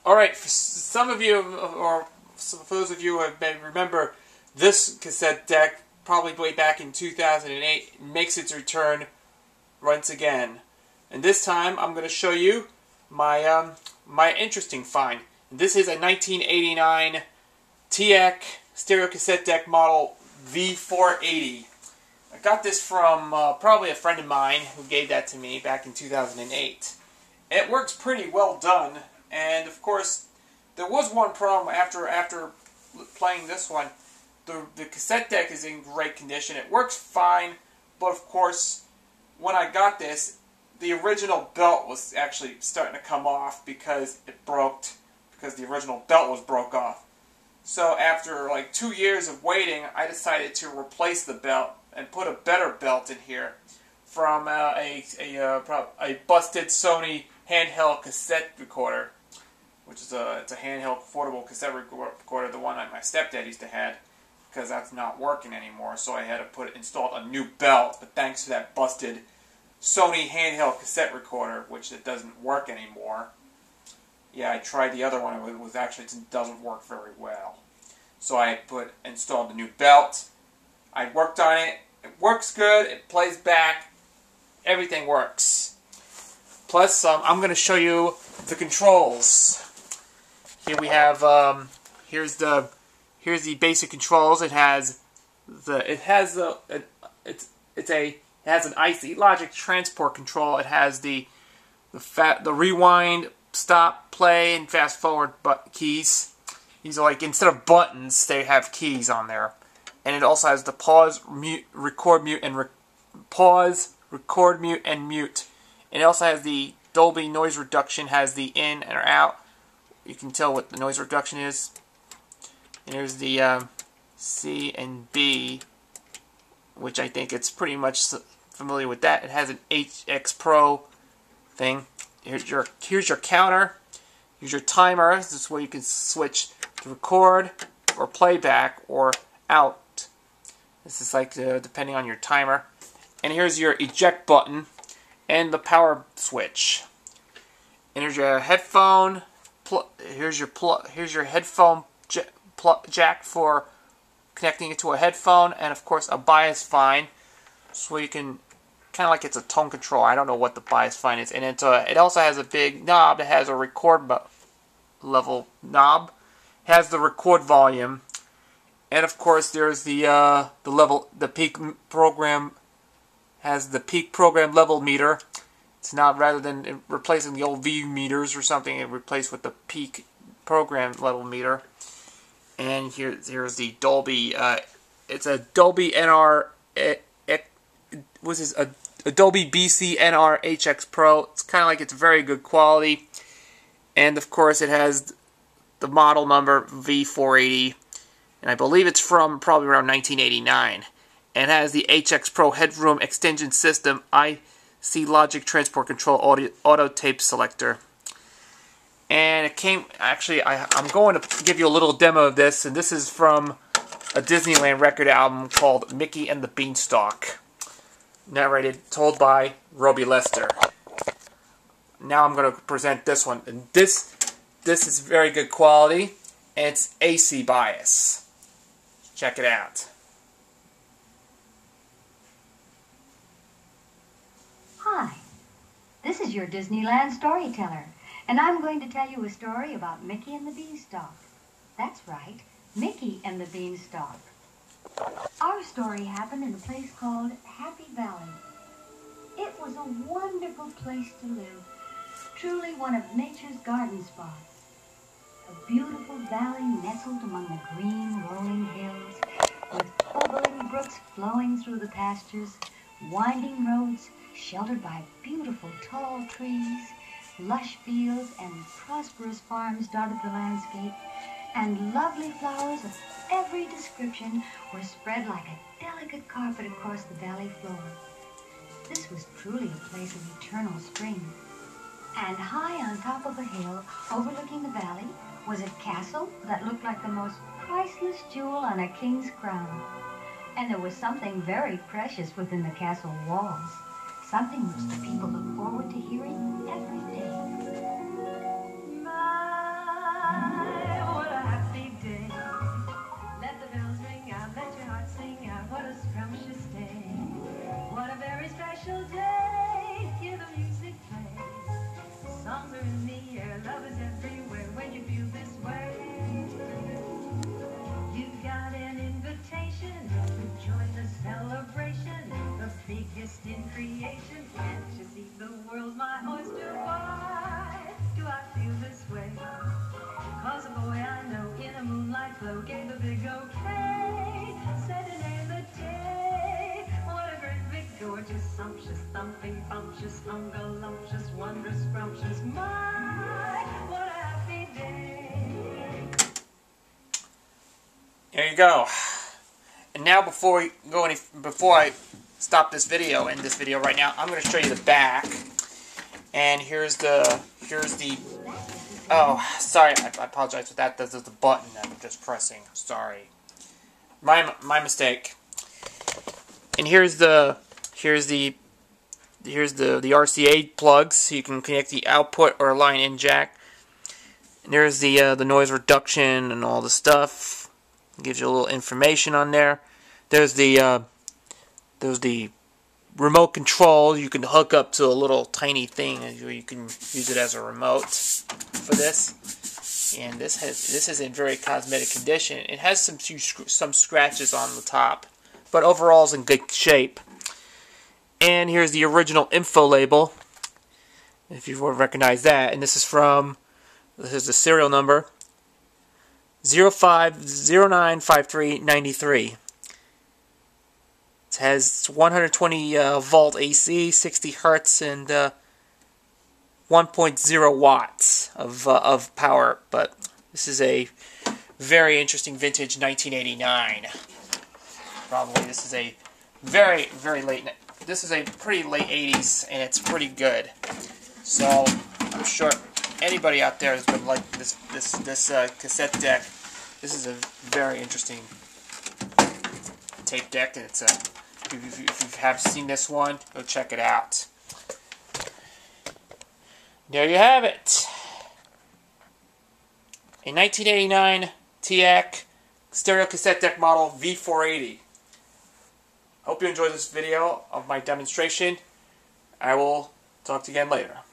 Alright, for some of you, or for those of you who may remember, this cassette deck, probably way back in 2008, makes its return once again. And this time, I'm going to show you my my interesting find. This is a 1989 TEAC stereo cassette deck model V-480. I got this from probably a friend of mine who gave that to me back in 2008. It works pretty well done, and of course, there was one problem after playing this one. The cassette deck is in great condition. It works fine, but of course, when I got this, the original belt was actually starting to come off because it broke, because the original belt was broke off. So after like 2 years of waiting, I decided to replace the belt and put a better belt in here from a busted Sony handheld cassette recorder, which is it's a handheld portable cassette recorder, the one that my stepdad used to have, because that's not working anymore. So I had to install a new belt, but thanks to that busted Sony handheld cassette recorder, which it doesn't work anymore. Yeah, I tried the other one. It doesn't work very well. So I installed the new belt. I worked on it. It works good. It plays back. Everything works. Plus, I'm going to show you the controls. Here we have here's the basic controls. It has an IC Logic transport control. It has the rewind, stop, play, and fast forward keys. These are like, instead of buttons, they have keys on there. And it also has the pause, mute, record, mute, and pause, record, mute, and mute. And it also has the Dolby noise reduction, has the in and out. You can tell what the noise reduction is. And here's the C and B, which I think it's pretty much familiar with that. It has an HX Pro thing. Here's your counter. Here's your timer. This is where you can switch to record or playback or out. This is like depending on your timer. And here's your eject button and the power switch. And here's your headphone. Here's your headphone jack for connecting it to a headphone, and of course a bias fine, so you can kind of like it's a tone control. I don't know what the bias fine is, and it also has a big knob that has a record level knob. It has the record volume, and of course there's the peak program has the peak program level meter. It's not, rather than replacing the old V meters or something, it replaced with the peak program level meter. And here's the Dolby. It's a Dolby NR. What's this? A Dolby BC NR HX Pro. It's kind of like, it's very good quality. And of course, it has the model number V480, and I believe it's from probably around 1989. And it has the HX Pro headroom extension system, IC Logic transport control auto tape selector. And it came, actually, I'm going to give you a little demo of this, and this is from a Disneyland record album called Mickey and the Beanstalk, told by Roby Lester. Now I'm going to present this one, and this is very good quality, and it's AC bias. Check it out. Hi, this is your Disneyland storyteller. And I'm going to tell you a story about Mickey and the Beanstalk. That's right, Mickey and the Beanstalk. Our story happened in a place called Happy Valley. It was a wonderful place to live, truly one of nature's garden spots. A beautiful valley nestled among the green rolling hills, with bubbling brooks flowing through the pastures, winding roads sheltered by beautiful tall trees, lush fields and prosperous farms dotted the landscape, and lovely flowers of every description were spread like a delicate carpet across the valley floor. This was truly a place of eternal spring. And high on top of a hill overlooking the valley was a castle that looked like the most priceless jewel on a king's crown. And there was something very precious within the castle walls, something which the people looked forward to hearing every day. scrumptious, something bumptious, ungalumpious, wondrous, scrumptious. My, what a happy day. There you go. And now before I stop this video, end this video right now, I'm going to show you the back. And here's the oh, sorry, I apologize for that. This is the button I'm just pressing. Sorry. My mistake. And here's the RCA plugs, so you can connect the output or line in jack. And there's the noise reduction and all the stuff. It gives you a little information on there. There's the remote control. You can hook up to a little tiny thing, where you can use it as a remote for this. And this is in very cosmetic condition. It has some scratches on the top, but overall is in good shape. And here's the original info label, if you would recognize that. And this is the serial number 05095393. It has 120 volt AC, 60 hertz, and 1.0 watts of power. But this is a very interesting vintage 1989. Probably this is a very late. This is a pretty late 80s, and it's pretty good. So I'm sure anybody out there has been like this cassette deck. This is a very interesting tape deck, and it's a. If you have seen this one, go check it out. There you have it. A 1989 TEAC stereo cassette deck model V-480. Hope you enjoyed this video of my demonstration. I will talk to you again later.